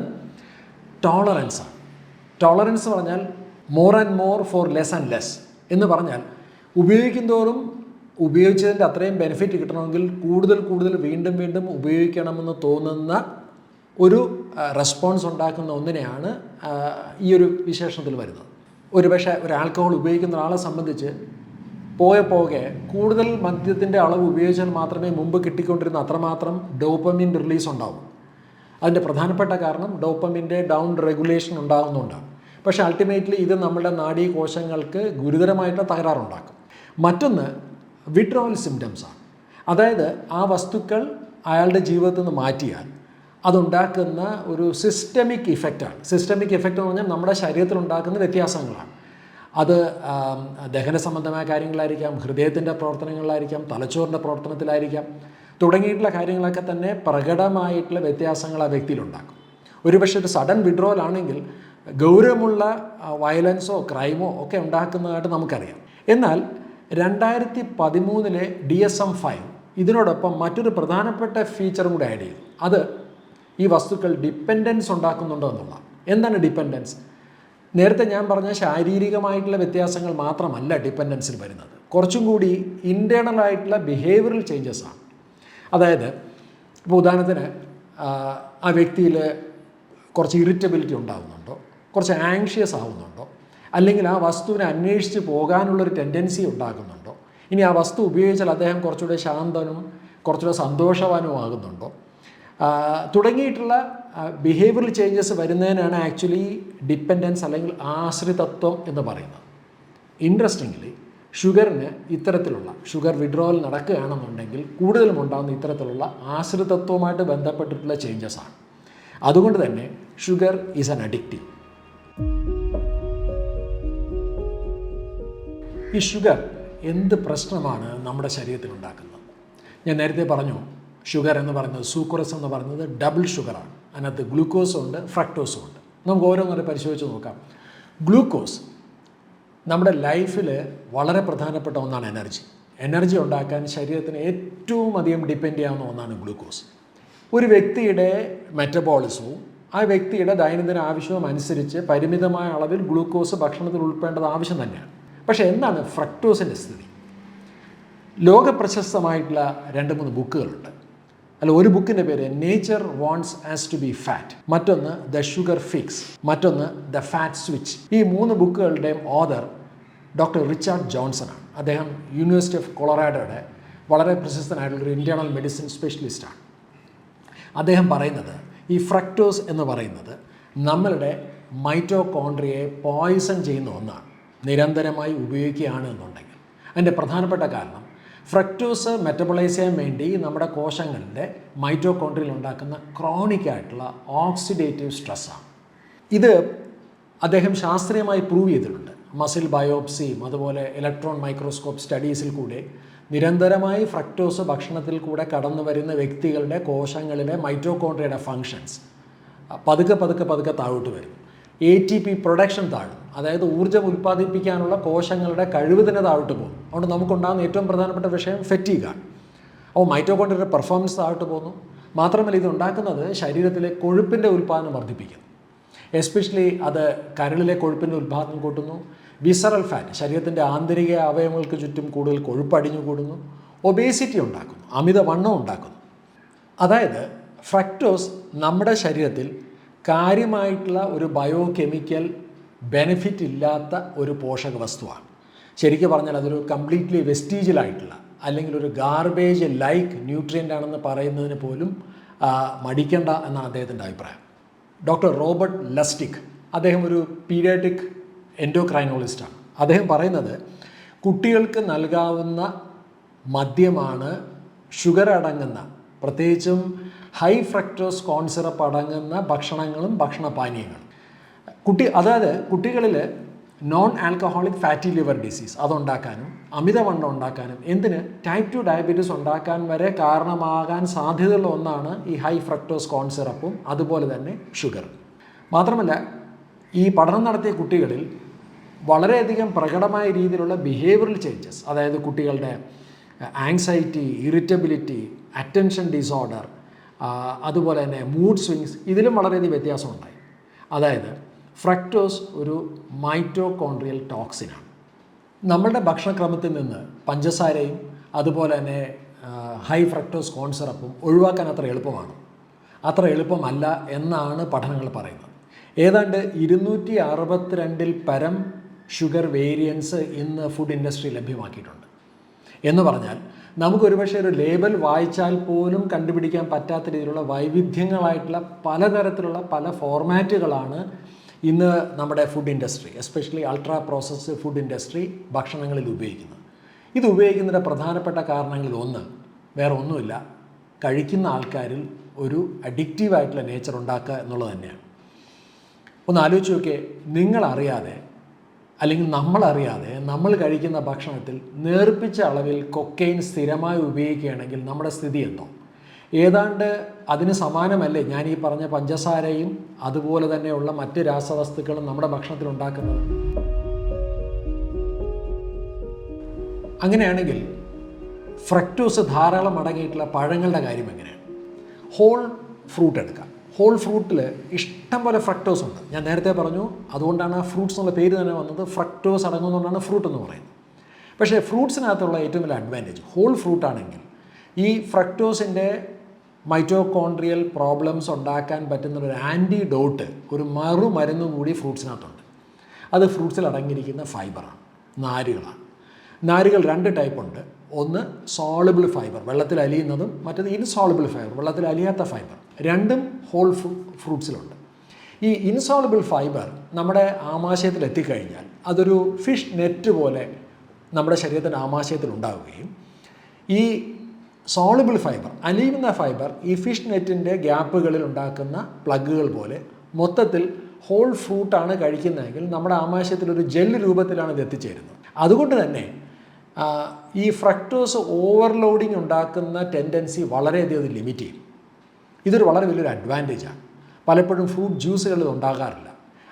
ടോളറൻസാണ്. ടോളറൻസ് പറഞ്ഞാൽ more and more for less and less എന്ന് പറഞ്ഞാൽ ഉപയോഗിക്കും തോറും ഉപയോഗിച്ചതിൻ്റെ അത്രയും ബെനിഫിറ്റ് കിട്ടണമെങ്കിൽ കൂടുതൽ വീണ്ടും വീണ്ടും ഉപയോഗിക്കണമെന്ന് തോന്നുന്ന ഒരു റെസ്പോൺസ് ഉണ്ടാക്കുന്ന ഒന്നിനെയാണ് ഈ ഒരു വിശേഷണത്തിൽ വരുന്നത്. ഒരുപക്ഷെ ഒരു ആൽക്കഹോൾ ഉപയോഗിക്കുന്ന ഒരാളെ സംബന്ധിച്ച് പോകെ കൂടുതൽ മദ്യത്തിൻ്റെ അളവ് ഉപയോഗിച്ചാൽ മാത്രമേ മുമ്പ് കിട്ടിക്കൊണ്ടിരുന്ന അത്രമാത്രം ഡോപ്പമിൻ റിലീസ് ഉണ്ടാവും. അതിൻ്റെ പ്രധാനപ്പെട്ട കാരണം ഡോപ്പമിൻ്റെ ഡൗൺ റെഗുലേഷൻ ഉണ്ടാകുന്നുണ്ടാകും. പക്ഷേ അൾട്ടിമേറ്റ്ലി ഇത് നമ്മുടെ നാഡീകോശങ്ങൾക്ക് ഗുരുതരമായിട്ട് തകരാറുണ്ടാക്കും. മറ്റൊന്ന് വിഡ്രോവൽ സിംറ്റംസാണ്. അതായത് ആ വസ്തുക്കൾ അയാളുടെ ജീവിതത്തിൽ നിന്ന് മാറ്റിയാൽ അതുണ്ടാക്കുന്ന ഒരു സിസ്റ്റമിക് ഇഫക്റ്റാണ്. സിസ്റ്റമിക് ഇഫക്റ്റ് എന്ന് പറഞ്ഞാൽ നമ്മുടെ ശരീരത്തിൽ ഉണ്ടാക്കുന്ന വ്യത്യാസങ്ങളാണ്. അത് ദഹന സംബന്ധമായ കാര്യങ്ങളായിരിക്കാം, ഹൃദയത്തിൻ്റെ പ്രവർത്തനങ്ങളിലായിരിക്കാം, തലച്ചോറിൻ്റെ പ്രവർത്തനത്തിലായിരിക്കാം, തുടങ്ങിയിട്ടുള്ള കാര്യങ്ങളൊക്കെ തന്നെ പ്രകടമായിട്ടുള്ള വ്യത്യാസങ്ങൾ ആ വ്യക്തിയിലുണ്ടാക്കും. ഒരുപക്ഷെ ഒരു സഡൻ വിഡ്രോവൽ ആണെങ്കിൽ ഗൗരവമുള്ള വയലൻസോ ക്രൈമോ ഒക്കെ ഉണ്ടാക്കുന്നതായിട്ട് നമുക്കറിയാം. എന്നാൽ 2013 DSM-5 ഇതിനോടൊപ്പം മറ്റൊരു പ്രധാനപ്പെട്ട ഫീച്ചറും കൂടി ആഡ് ചെയ്തു. അത് ഈ വസ്തുക്കൾ ഡിപ്പെൻഡൻസ് ഉണ്ടാക്കുന്നുണ്ടോ എന്നുള്ളതാണ്. എന്താണ് ഡിപ്പെൻഡൻസ്? നേരത്തെ ഞാൻ പറഞ്ഞ ശാരീരികമായിട്ടുള്ള വ്യത്യാസങ്ങൾ മാത്രമല്ല ഡിപ്പെൻഡൻസിൽ വരുന്നത്, കുറച്ചും കൂടി ഇൻറ്റേർണൽ ആയിട്ടുള്ള ബിഹേവിയറൽ ചേഞ്ചസ് ആണ്. അതായത് ഇപ്പോൾ ഉദാഹരണത്തിന് ആ വ്യക്തിയിൽ കുറച്ച് ഇറിറ്റബിലിറ്റി ഉണ്ടാകുന്നുണ്ടോ, കുറച്ച് ആങ്ഷ്യസ് ആവുന്നുണ്ടോ, അല്ലെങ്കിൽ ആ വസ്തുവിനെ അന്വേഷിച്ച് പോകാനുള്ളൊരു ടെൻഡൻസി ഉണ്ടാകുന്നുണ്ടോ, ഇനി ആ വസ്തു ഉപയോഗിച്ചാൽ അദ്ദേഹം കുറച്ചുകൂടെ ശാന്തനും കുറച്ചുകൂടെ സന്തോഷവാനും ആകുന്നുണ്ടോ, തുടങ്ങിയിട്ടുള്ള ബിഹേവിയറൽ ചേഞ്ചസ് വരുന്നതിനാണ് ആക്ച്വലി ഡിപ്പെൻഡൻസ് അല്ലെങ്കിൽ ആശ്രിതത്വം എന്ന് പറയുന്നത്. ഇൻട്രസ്റ്റിംഗ്ലി ഷുഗറിന് ഇത്തരത്തിലുള്ള ഷുഗർ വിഡ്രോവൽ നടക്കുകയാണെന്നുണ്ടെങ്കിൽ കൂടുതലും ഉണ്ടാകുന്ന ഇത്തരത്തിലുള്ള ആശ്രിതത്വവുമായിട്ട് ബന്ധപ്പെട്ടിട്ടുള്ള ചേഞ്ചസ് ആണ്. അതുകൊണ്ട് തന്നെ ഷുഗർ ഈസ് ആൻ അഡിക്റ്റീവ്. ഈ ഷുഗർ എന്ത് പ്രശ്നമാണ് നമ്മുടെ ശരീരത്തിൽ ഉണ്ടാക്കുന്നത്? ഞാൻ നേരത്തെ പറഞ്ഞു ഷുഗർ എന്ന് പറയുന്നത് സൂക്രോസ് എന്ന് പറയുന്നത് ഡബിൾ ഷുഗറാണ്. അതിനകത്ത് ഗ്ലൂക്കോസും ഉണ്ട് ഫ്രക്ടോസും ഉണ്ട്. നമുക്ക് ഓരോന്നോടെ പരിശോധിച്ച് നോക്കാം. ഗ്ലൂക്കോസ് നമ്മുടെ ലൈഫിൽ വളരെ പ്രധാനപ്പെട്ട ഒന്നാണ്. എനർജി ഉണ്ടാക്കാൻ ശരീരത്തിന് ഏറ്റവും അധികം ഡിപ്പെൻഡ് ചെയ്യാവുന്ന ഒന്നാണ് ഗ്ലൂക്കോസ്. ഒരു വ്യക്തിയുടെ മെറ്റബോളിസവും ആ വ്യക്തിയുടെ ദൈനംദിന ആവശ്യവും അനുസരിച്ച് പരിമിതമായ അളവിൽ ഗ്ലൂക്കോസ് ഭക്ഷണത്തിൽ ഉൾപ്പെടേണ്ടത് ആവശ്യം തന്നെയാണ്. പക്ഷേ എന്താണ് ഫ്രക്ടോസിൻ്റെ സ്ഥിതി? ലോകപ്രശസ്തമായിട്ടുള്ള 2-3 ബുക്കുകളുണ്ട്. അല്ല, ഒരു ബുക്കിൻ്റെ പേര് nature wants us to be fat, മറ്റൊന്ന് ദ ഷുഗർ ഫിക്സ്, മറ്റൊന്ന് ദ ഫാറ്റ് സ്വിച്ച്. ഈ 3 ബുക്കുകളുടെയും ഓഥർ ഡോക്ടർ റിച്ചാർഡ് ജോൺസൺ ആണ്. അദ്ദേഹം യൂണിവേഴ്സിറ്റി ഓഫ് കൊളറാഡോയുടെ വളരെ പ്രശസ്തനായിട്ടുള്ളൊരു ഇൻറ്റേർണൽ മെഡിസിൻ സ്പെഷ്യലിസ്റ്റാണ്. അദ്ദേഹം പറയുന്നത് ഈ ഫ്രക്ടോസ് എന്ന് പറയുന്നത് നമ്മളുടെ മൈറ്റോകോൺട്രിയയെ പോയിസൺ ചെയ്യുന്ന ഒന്നാണ് നിരന്തരമായി ഉപയോഗിക്കുകയാണ് എന്നുണ്ടെങ്കിൽ. അതിൻ്റെ പ്രധാനപ്പെട്ട കാരണം ഫ്രക്ടോസ് മെറ്റബോളൈസ് ചെയ്യാൻ വേണ്ടി നമ്മുടെ കോശങ്ങളുടെ മൈറ്റോകോൺട്രിയയിൽ ഉണ്ടാക്കുന്ന ക്രോണിക് ആയിട്ടുള്ള ഓക്സിഡേറ്റീവ് സ്ട്രെസ്സാണ്. ഇത് അദ്ദേഹം ശാസ്ത്രീയമായി പ്രൂവ് ചെയ്തിട്ടുണ്ട്. മസിൽ ബയോപ്സിയും അതുപോലെ ഇലക്ട്രോൺ മൈക്രോസ്കോപ്പ് സ്റ്റഡീസിൽ കൂടെ നിരന്തരമായി ഫ്രക്ടോസ് ഭക്ഷണത്തിൽ കൂടെ കടന്നു വരുന്ന വ്യക്തികളുടെ കോശങ്ങളിലെ മൈറ്റോകോൺട്രിയയുടെ ഫങ്ഷൻസ് പതുക്കെ താഴോട്ട് വരും. ATP പ്രൊഡക്ഷൻ താഴും. അതായത് ഊർജ്ജം ഉൽപ്പാദിപ്പിക്കാനുള്ള കോശങ്ങളുടെ കഴിവ് തന്നെ താഴോട്ട് പോകും. അതുകൊണ്ട് നമുക്കുണ്ടാകുന്ന ഏറ്റവും പ്രധാനപ്പെട്ട വിഷയം ഫെറ്റീഗാണ്. അപ്പോൾ മൈറ്റോകോൺട്രിയയുടെ പെർഫോമൻസ് താഴോട്ട് പോകുന്നു. മാത്രമല്ല, ഇത് ഉണ്ടാക്കുന്നത് ശരീരത്തിലെ കൊഴുപ്പിൻ്റെ ഉൽപ്പാദനം വർദ്ധിപ്പിക്കുന്നു. എസ്പെഷ്യലി അത് കരളിലെ കൊഴുപ്പിൻ്റെ ഉൽപ്പാദനം കൂട്ടുന്നു. വിസറൽ ഫാറ്റ്, ശരീരത്തിൻ്റെ ആന്തരിക അവയവങ്ങൾക്ക് ചുറ്റും കൂടുതൽ കൊഴുപ്പ് അടിഞ്ഞു കൂടുന്നു. ഒബേസിറ്റി ഉണ്ടാക്കുന്നു, അമിതവണ്ണം ഉണ്ടാക്കുന്നു. അതായത് ഫ്രക്ടോസ് നമ്മുടെ ശരീരത്തിൽ കാര്യമായിട്ടുള്ള ഒരു ബയോ കെമിക്കൽ ബെനിഫിറ്റ് ഇല്ലാത്ത ഒരു പോഷക വസ്തുവാണ്. ശരിക്കും പറഞ്ഞാൽ അതൊരു കംപ്ലീറ്റ്ലി വെസ്റ്റീജിയലായിട്ടുള്ള അല്ലെങ്കിൽ ഒരു ഗാർബേജ് ലൈക്ക് ന്യൂട്രിയൻ്റ് ആണെന്ന് പറയുന്നതിന് പോലും മടിക്കണ്ട എന്നാണ് അദ്ദേഹത്തിൻ്റെ അഭിപ്രായം. ഡോക്ടർ റോബർട്ട് ലസ്റ്റിക്, അദ്ദേഹം ഒരു പീഡിയാട്രിക് എൻഡോക്രൈനോളജിസ്റ്റാണ്. അദ്ദേഹം പറയുന്നത് കുട്ടികൾക്ക് നൽകാവുന്ന മദ്യമാണ് ഷുഗർ അടങ്ങുന്ന, പ്രത്യേകിച്ചും ഹൈ ഫ്രക്ടോസ് കോൺ സിറപ്പ് അടങ്ങുന്ന ഭക്ഷണങ്ങളും ഭക്ഷണപാനീയങ്ങളും. അതായത് കുട്ടികളിൽ non alcoholic fatty liver disease അതുണ്ടാക്കാനും അമിതവണ്ണം ഉണ്ടാക്കാനും എന്തിന് ടൈപ്പ് 2 ഡയബറ്റീസ് ഉണ്ടാക്കാൻ വരെ കാരണമാകാൻ സാധ്യതയുള്ള ഒന്നാണ് ഈ ഹൈ ഫ്രക്ടോസ് കോൺ സിറപ്പും അതുപോലെ തന്നെ ഷുഗർ. മാത്രമല്ല, ഈ പഠനം നടത്തിയ കുട്ടികളിൽ വളരെയധികം പ്രകടമായ രീതിയിലുള്ള ബിഹേവിയറൽ ചേഞ്ചസ്, അതായത് കുട്ടികളുടെ ആങ്സൈറ്റി, ഇറിറ്റബിലിറ്റി, അറ്റൻഷൻ ഡിസോർഡർ, അതുപോലെ തന്നെ മൂഡ് സ്വിങ്സ്, ഇതിലും വളരെയധികം വ്യത്യാസമുണ്ടായി. അതായത് ഫ്രക്ടോസ് ഒരു മൈറ്റോകോൺട്രിയൽ ടോക്സിനാണ്. നമ്മളുടെ ഭക്ഷണക്രമത്തിൽ നിന്ന് പഞ്ചസാരയും അതുപോലെ തന്നെ ഹൈ ഫ്രക്ടോസ് കോൺ സിറപ്പും ഒഴിവാക്കാൻ അത്ര എളുപ്പമാണ്? അത്ര എളുപ്പമല്ല എന്നാണ് പഠനങ്ങൾ പറയുന്നത്. ഏതാണ്ട് 262 പരം ഷുഗർ വേരിയൻസ് ഇന്ന് ഫുഡ് ഇൻഡസ്ട്രി ലഭ്യമാക്കിയിട്ടുണ്ട്. എന്ന് പറഞ്ഞാൽ നമുക്കൊരു പക്ഷേ ഒരു ലേബൽ വായിച്ചാൽ പോലും കണ്ടുപിടിക്കാൻ പറ്റാത്ത രീതിയിലുള്ള വൈവിധ്യങ്ങളായിട്ടുള്ള പലതരത്തിലുള്ള പല ഫോർമാറ്റുകളാണ് ഇന്ന് നമ്മുടെ food industry, especially ultra processed food industry ഭക്ഷണങ്ങളിൽ ഉപയോഗിക്കുന്നത്. ഇത് ഉപയോഗിക്കുന്നതിൻ്റെ പ്രധാനപ്പെട്ട കാരണങ്ങളിൽ ഒന്ന് വേറെ ഒന്നുമില്ല, കഴിക്കുന്ന ആൾക്കാരിൽ ഒരു അഡിക്റ്റീവായിട്ടുള്ള നേച്ചർ ഉണ്ടാക്കുക എന്നുള്ളത് തന്നെയാണ്. ഒന്ന് ആലോചിച്ച് നോക്കിയേ, നിങ്ങളറിയാതെ അല്ലെങ്കിൽ നമ്മളറിയാതെ നമ്മൾ കഴിക്കുന്ന ഭക്ഷണത്തിൽ നേർപ്പിച്ച അളവിൽ കൊക്കൈൻ സ്ഥിരമായി ഉപയോഗിക്കുകയാണെങ്കിൽ നമ്മുടെ സ്ഥിതി എന്തോ? ഏതാണ്ട് അതിന് സമാനമല്ലേ ഞാൻ ഈ പറഞ്ഞ പഞ്ചസാരയും അതുപോലെ തന്നെയുള്ള മറ്റ് രാസവസ്തുക്കളും നമ്മുടെ ഭക്ഷണത്തിൽ ഉണ്ടാക്കുന്നത്? അങ്ങനെയാണെങ്കിൽ ഫ്രക്ടോസ് ധാരാളം അടങ്ങിയിട്ടുള്ള പഴങ്ങളുടെ കാര്യം എങ്ങനെയാണ്? ഹോൾ ഫ്രൂട്ട് എടുക്കാം. ഹോൾ ഫ്രൂട്ടിൽ ഇഷ്ടം പോലെ ഫ്രക്ടോസ് ഉണ്ട്. ഞാൻ നേരത്തെ പറഞ്ഞു, അതുകൊണ്ടാണ് ഫ്രൂട്ട്സ് എന്നുള്ള പേര് തന്നെ വന്നത്. ഫ്രക്ടോസ് അടങ്ങുന്നതുകൊണ്ടാണ് ഫ്രൂട്ട് എന്ന് പറയുന്നത്. പക്ഷേ ഫ്രൂട്ട്സിനകത്തുള്ള ഏറ്റവും വലിയ അഡ്വാൻറ്റേജ്, ഹോൾ ഫ്രൂട്ട് ആണെങ്കിൽ ഈ ഫ്രക്ടോസിൻ്റെ മൈറ്റോകോൺട്രിയൽ പ്രോബ്ലംസ് ഉണ്ടാക്കാൻ പറ്റുന്ന ഒരു ആൻറ്റിഡോട്ട്, ഒരു മറുമരുന്ന് കൂടി ഫ്രൂട്ട്സിനകത്തുണ്ട്. അത് ഫ്രൂട്ട്സിൽ അടങ്ങിയിരിക്കുന്ന ഫൈബറാണ്, നാരുകളാണ്. നാരുകൾ 2 ടൈപ്പ് ഉണ്ട്. ഒന്ന് സോളിബിൾ ഫൈബർ, വെള്ളത്തിൽ അലിയുന്നതും, മറ്റേത് ഇൻസോളിബിൾ ഫൈബർ, വെള്ളത്തിൽ അലിയാത്ത ഫൈബർ. രണ്ടും ഹോൾ ഫ്രൂട്ട്സിലുണ്ട്. ഈ ഇൻസോളിബിൾ ഫൈബർ നമ്മുടെ ആമാശയത്തിൽ എത്തിക്കഴിഞ്ഞാൽ അതൊരു ഫിഷ് നെറ്റ് പോലെ നമ്മുടെ ശരീരത്തിൻ്റെ ആമാശയത്തിൽ ഉണ്ടാവുകയും ഈ സോളിബിൾ ഫൈബർ, അലിയുന്ന ഫൈബർ, ഈ ഫിഷ് നെറ്റിൻ്റെ ഗ്യാപ്പുകളിൽ ഉണ്ടാക്കുന്ന പ്ലഗുകൾ പോലെ മൊത്തത്തിൽ ഹോൾ ഫ്രൂട്ടാണ് കഴിക്കുന്നതെങ്കിൽ നമ്മുടെ ആമാശയത്തിൽ ഒരു ജെൽ രൂപത്തിലാണ് ഇത് എത്തിച്ചേരുന്നത്. അതുകൊണ്ട് തന്നെ ഈ ഫ്രക്ടോസ് ഓവർലോഡിങ് ഉണ്ടാക്കുന്ന ടെൻഡൻസി വളരെയധികം അത് ലിമിറ്റ് ചെയ്യും. ഇതൊരു വളരെ വലിയൊരു അഡ്വാൻറ്റേജാണ്. പലപ്പോഴും ഫ്രൂട്ട് ജ്യൂസുകളിൽ ഉണ്ടാകാറില്ല.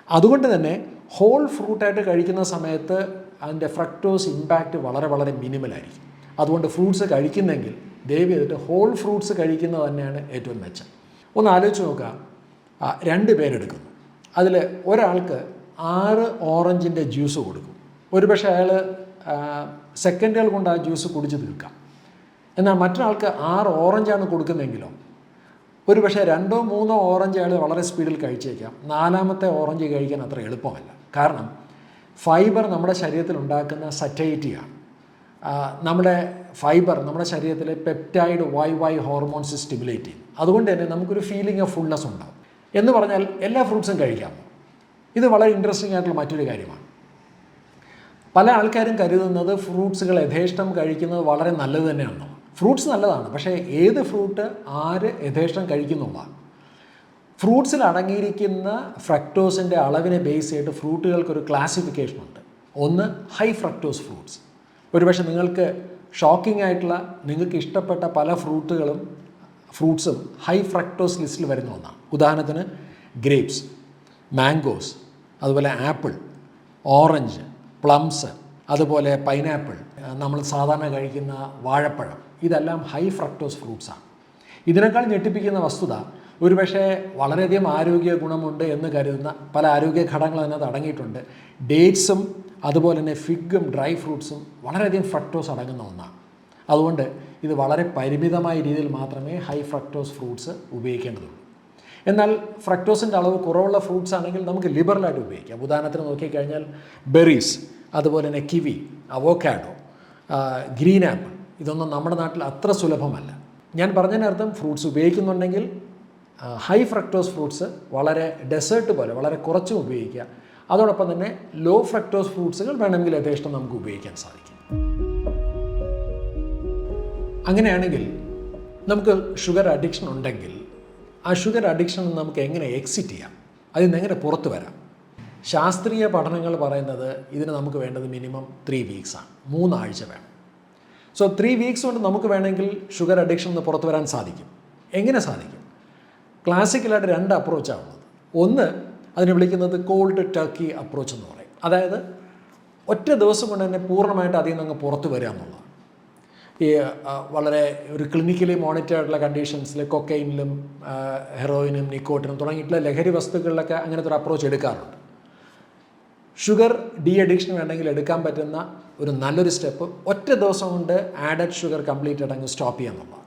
അതുകൊണ്ട് തന്നെ ഹോൾ ഫ്രൂട്ടായിട്ട് കഴിക്കുന്ന സമയത്ത് അതിൻ്റെ ഫ്രക്ടോസ് ഇമ്പാക്റ്റ് വളരെ വളരെ മിനിമലായിരിക്കും. അതുകൊണ്ട് ഫ്രൂട്ട്സ് കഴിക്കുന്നെങ്കിൽ ദയവ് ചെയ്തിട്ട് ഹോൾ ഫ്രൂട്ട്സ് കഴിക്കുന്നത് തന്നെയാണ് ഏറ്റവും മെച്ചം. ഒന്ന് ആലോചിച്ച് നോക്കുക, 2 പേരെടുക്കുന്നു. അതിൽ ഒരാൾക്ക് 6 ഓറഞ്ചിൻ്റെ ജ്യൂസ് കൊടുക്കും. ഒരുപക്ഷെ അയാൾ സെക്കൻഡുകൾ കൊണ്ട് ആ ജ്യൂസ് കുടിച്ച് തീർക്കാം. എന്നാൽ മറ്റൊരാൾക്ക് 6 ഓറഞ്ചാണ് കൊടുക്കുന്നതെങ്കിലോ ഒരു പക്ഷേ 2-3 ഓറഞ്ച് അയാൾ വളരെ സ്പീഡിൽ കഴിച്ചേക്കാം. 4ാമത്തെ ഓറഞ്ച് കഴിക്കാൻ അത്ര എളുപ്പമല്ല. കാരണം ഫൈബർ നമ്മുടെ ശരീരത്തിൽ ഉണ്ടാക്കുന്ന സറ്റൈറ്റിയാണ്. നമ്മുടെ ഫൈബർ നമ്മുടെ ശരീരത്തിലെ പെപ്റ്റൈഡ് YY ഹോർമോൺസ് സ്റ്റിമുലേറ്റ് ചെയ്യും. അതുകൊണ്ട് തന്നെ നമുക്കൊരു ഫീലിംഗ് ഓഫ് ഫുൾനെസ് ഉണ്ടാകും. എന്ന് പറഞ്ഞാൽ എല്ലാ ഫ്രൂട്ട്സും കഴിക്കാം. ഇത് വളരെ ഇൻട്രസ്റ്റിംഗ് ആയിട്ടുള്ള മറ്റൊരു കാര്യമാണ്. പല ആൾക്കാരും കരുതുന്നത് ഫ്രൂട്ട്സുകൾ യഥേഷ്ടം കഴിക്കുന്നത് വളരെ നല്ലത് തന്നെയാണെന്നോ. ഫ്രൂട്ട്സ് നല്ലതാണ്, പക്ഷേ ഏത് ഫ്രൂട്ട് ആര് യഥേഷ്ടം കഴിക്കുന്നുള്ളതാണ്. ഫ്രൂട്ട്സിൽ അടങ്ങിയിരിക്കുന്ന ഫ്രക്ടോസിൻ്റെ അളവിനെ ബേസ് ചെയ്തിട്ട് ഫ്രൂട്ടുകൾക്കൊരു ക്ലാസിഫിക്കേഷൻ ഉണ്ട്. ഒന്ന് ഹൈ ഫ്രക്ടോസ് ഫ്രൂട്ട്സ്. ഒരുപക്ഷെ നിങ്ങൾക്ക് ഷോക്കിംഗ് ആയിട്ടുള്ള നിങ്ങൾക്ക് ഇഷ്ടപ്പെട്ട പല ഫ്രൂട്ട്സും ഹൈ ഫ്രക്ടോസ് ലിസ്റ്റിൽ വരുന്ന ഒന്നാണ്. ഉദാഹരണത്തിന് ഗ്രേപ്സ്, മാംഗോസ്, അതുപോലെ ആപ്പിൾ, ഓറഞ്ച്, പ്ലംസ്, അതുപോലെ പൈനാപ്പിൾ, നമ്മൾ സാധാരണ കഴിക്കുന്ന വാഴപ്പഴം, ഇതെല്ലാം ഹൈ ഫ്രക്ടോസ് ഫ്രൂട്ട്സാണ്. ഇതിനേക്കാൾ ഞെട്ടിപ്പിക്കുന്ന വസ്തുത ഒരുപക്ഷെ വളരെയധികം ആരോഗ്യ ഗുണമുണ്ട് എന്ന് കരുതുന്ന പല ആരോഗ്യ ഘടകങ്ങൾ അതിനകത്ത് അടങ്ങിയിട്ടുണ്ട്. ഡേറ്റ്സും അതുപോലെ തന്നെ ഫിഗും ഡ്രൈ ഫ്രൂട്ട്സും വളരെയധികം ഫ്രക്ടോസ് അടങ്ങുന്ന ഒന്നാണ്. അതുകൊണ്ട് ഇത് വളരെ പരിമിതമായ രീതിയിൽ മാത്രമേ ഹൈ ഫ്രക്ടോസ് ഫ്രൂട്ട്സ് ഉപയോഗിക്കേണ്ടതുള്ളൂ. എന്നാൽ ഫ്രക്ടോസിൻ്റെ അളവ് കുറവുള്ള ഫ്രൂട്ട്സ് ആണെങ്കിൽ നമുക്ക് ലിബറലായിട്ട് ഉപയോഗിക്കാം. ഉദാഹരണത്തിന് നോക്കിക്കഴിഞ്ഞാൽ ബെറീസ്, അതുപോലെ തന്നെ കിവി, അവോക്കാഡോ, ഗ്രീൻ ആപ്പിൾ, ഇതൊന്നും നമ്മുടെ നാട്ടിൽ അത്ര സുലഭമല്ല. ഞാൻ പറഞ്ഞതിനർത്ഥം ഫ്രൂട്ട്സ് ഉപയോഗിക്കുന്നുണ്ടെങ്കിൽ ഹൈ ഫ്രക്ടോസ് ഫ്രൂട്ട്സ് വളരെ ഡെസേർട്ട് പോലെ വളരെ കുറച്ചും ഉപയോഗിക്കുക. അതോടൊപ്പം തന്നെ ലോ ഫ്രക്ടോസ് ഫ്രൂട്ട്സുകൾ വേണമെങ്കിൽ യഥേഷ്ടം നമുക്ക് ഉപയോഗിക്കാൻ സാധിക്കും. അങ്ങനെയാണെങ്കിൽ നമുക്ക് ഷുഗർ അഡിക്ഷൻ ഉണ്ടെങ്കിൽ ആ ഷുഗർ അഡിക്ഷൻ നമുക്ക് എങ്ങനെ എക്സിറ്റ് ചെയ്യാം, അതിൽ നിന്ന് എങ്ങനെ പുറത്തു വരാം? ശാസ്ത്രീയ പഠനങ്ങൾ പറയുന്നത് ഇതിന് നമുക്ക് വേണ്ടത് മിനിമം 3 വീക്സാണ്, 3 ആഴ്ച വേണം. സോ 3 വീക്സ് കൊണ്ട് നമുക്ക് വേണമെങ്കിൽ ഷുഗർ അഡിക്ഷൻ നിന്ന് പുറത്തു വരാൻ സാധിക്കും. എങ്ങനെ സാധിക്കും? ക്ലാസിക്കലായിട്ട് 2 അപ്രോച്ചാണ് ഉള്ളത്. ഒന്ന് അതിനെ വിളിക്കുന്നത് കോൾഡ് ടർക്കി അപ്രോച്ച് എന്ന് പറയും. അതായത് ഒറ്റ ദിവസം കൊണ്ട് തന്നെ പൂർണ്ണമായിട്ട് അതിൽ നിന്ന് പുറത്തു വരിക എന്നുള്ളതാണ്. ഈ വളരെ ഒരു ക്ലിനിക്കലി മോണിറ്റേർഡുള്ള കണ്ടീഷൻസിൽ കൊക്കൈനിലും ഹെറോയിനും നിക്കോട്ടിനും തുടങ്ങിയിട്ടുള്ള ലഹരി വസ്തുക്കളിലൊക്കെ അങ്ങനത്തെ ഒരു അപ്രോച്ച് എടുക്കാറുണ്ട്. ഷുഗർ ഡി അഡിക്ഷൻ വേണമെങ്കിൽ എടുക്കാൻ പറ്റുന്ന ഒരു നല്ലൊരു സ്റ്റെപ്പ് ഒറ്റ ദിവസം കൊണ്ട് ആഡഡ് ഷുഗർ കംപ്ലീറ്റ് ആയിട്ട് അങ്ങ് സ്റ്റോപ്പ് ചെയ്യാന്നുള്ളതാണ്.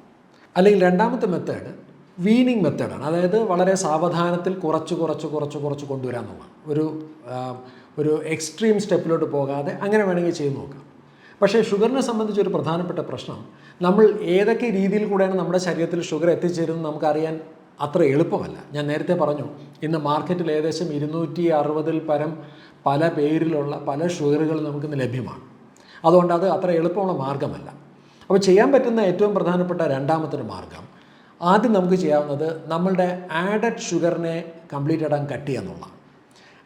അല്ലെങ്കിൽ രണ്ടാമത്തെ മെത്തേഡ് വീനിങ് മെത്തേഡാണ്. അതായത് വളരെ സാവധാനത്തിൽ കുറച്ച് കൊണ്ടുവരാമെന്നുള്ളതാണ്. ഒരു എക്സ്ട്രീം സ്റ്റെപ്പിലോട്ട് പോകാതെ അങ്ങനെ വേണമെങ്കിൽ ചെയ്ത് നോക്കാം. പക്ഷേ ഷുഗറിനെ സംബന്ധിച്ചൊരു പ്രധാനപ്പെട്ട പ്രശ്നം, നമ്മൾ ഏതൊക്കെ രീതിയിൽ കൂടെയാണ് നമ്മുടെ ശരീരത്തിൽ ഷുഗർ എത്തിച്ചേരുന്നത് നമുക്കറിയാൻ അത്ര എളുപ്പമല്ല. ഞാൻ നേരത്തെ പറഞ്ഞു, ഇന്ന് മാർക്കറ്റിൽ ഏകദേശം 260-ൽ പരം പല പേരിലുള്ള പല ഷുഗറുകൾ നമുക്കിന്ന് ലഭ്യമാണ്. അതുകൊണ്ട് അത് അത്ര എളുപ്പമുള്ള മാർഗ്ഗമല്ല. അപ്പോൾ ചെയ്യാൻ പറ്റുന്ന ഏറ്റവും പ്രധാനപ്പെട്ട രണ്ടാമത്തെ ഒരു മാർഗ്ഗം, ആദ്യം നമുക്ക് ചെയ്യാവുന്നത് നമ്മളുടെ ആഡഡ് ഷുഗറിനെ കംപ്ലീറ്റ് ആയിട്ട് കട്ട് ചെയ്യുക എന്നുള്ളതാണ്.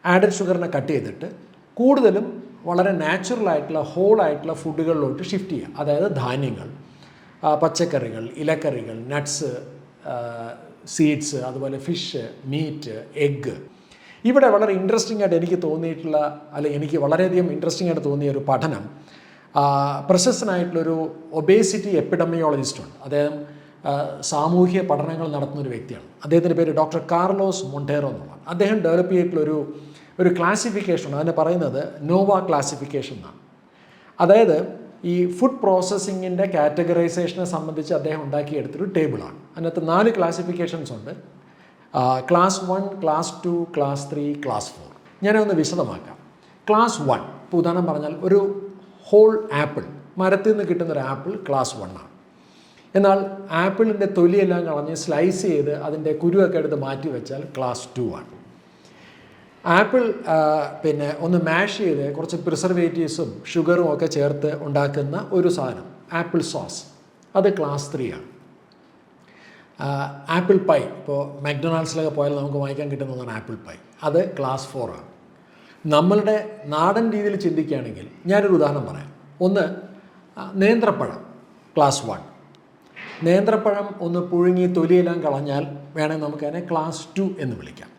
ആഡഡ് ഷുഗറിനെ കട്ട് ചെയ്തിട്ട് കൂടുതലും വളരെ നാച്ചുറലായിട്ടുള്ള ഹോളായിട്ടുള്ള ഫുഡുകളിലോട്ട് ഷിഫ്റ്റ് ചെയ്യുക. അതായത് ധാന്യങ്ങൾ, പച്ചക്കറികൾ, ഇലക്കറികൾ, നട്ട്സ്, സീഡ്സ്, അതുപോലെ ഫിഷ്, മീറ്റ്, എഗ്ഗ്. ഇവിടെ വളരെ ഇൻട്രസ്റ്റിംഗ് ആയിട്ട് എനിക്ക് തോന്നിയിട്ടുള്ള, എനിക്ക് വളരെയധികം ഇൻട്രസ്റ്റിംഗ് ആയിട്ട് തോന്നിയ ഒരു പഠനം, പ്രശസ്തനായിട്ടുള്ളൊരു ഒബേസിറ്റി എപ്പിഡമിയോളജിസ്റ്റ് ഉണ്ട്. അദ്ദേഹം സാമൂഹ്യ പഠനങ്ങൾ നടത്തുന്നൊരു വ്യക്തിയാണ്. അദ്ദേഹത്തിൻ്റെ പേര് ഡോക്ടർ കാർലോസ് മൊണ്ടേറോ എന്നുള്ളതാണ്. അദ്ദേഹം ഡെവലപ്പ് ചെയ്തിട്ടുള്ളൊരു ക്ലാസിഫിക്കേഷൻ, അതിനെ പറയുന്നത് നോവ ക്ലാസിഫിക്കേഷൻ എന്നാണ്. അതായത് ഈ ഫുഡ് പ്രോസസ്സിങ്ങിൻ്റെ കാറ്റഗറൈസേഷനെ സംബന്ധിച്ച് അദ്ദേഹം ഉണ്ടാക്കിയെടുത്തൊരു ടേബിളാണ്. അതിനകത്ത് 4 ക്ലാസിഫിക്കേഷൻസ് ഉണ്ട്. Class 1, class 2, class 3, class 4. ഞാനൊന്ന് വിശദമാക്കാം. ക്ലാസ് 1, ഇപ്പോൾ ഉദാഹരണം പറഞ്ഞാൽ ഒരു ഹോൾ ആപ്പിൾ, മരത്തിൽ നിന്ന് കിട്ടുന്നൊരു ആപ്പിൾ ക്ലാസ് 1 ആണ്. എന്നാൽ ആപ്പിളിൻ്റെ തൊലിയെല്ലാം കളഞ്ഞ് സ്ലൈസ് ചെയ്ത് അതിൻ്റെ കുരുവൊക്കെ എടുത്ത് മാറ്റി വെച്ചാൽ ക്ലാസ് 2 ആണ്. ആപ്പിൾ ഒന്ന് മാഷ് ചെയ്ത് കുറച്ച് പ്രിസർവേറ്റീവ്സും ഷുഗറും ഒക്കെ ചേർത്ത് ഉണ്ടാക്കുന്ന ഒരു സാധനം, ആപ്പിൾ സോസ്, അത് ക്ലാസ് 3 ആണ്. ആപ്പിൾ പൈ, ഇപ്പോൾ മക്ഡൊണാൾഡ്സിലൊക്കെ പോയാൽ നമുക്ക് വാങ്ങിക്കാൻ കിട്ടുന്നതാണ് ആപ്പിൾ പൈ, അത് ക്ലാസ് 4 ആണ്. നമ്മളുടെ നാടൻ രീതിയിൽ ചിന്തിക്കുകയാണെങ്കിൽ ഞാനൊരു ഉദാഹരണം പറയാം. ഒന്ന് നേന്ത്രപ്പഴം, ക്ലാസ് 1. നേന്ത്രപ്പഴം ഒന്ന് പുഴുങ്ങി തൊലിയെല്ലാം കളഞ്ഞാൽ വേണമെങ്കിൽ നമുക്കതിനെ ക്ലാസ് 2 എന്ന് വിളിക്കാം.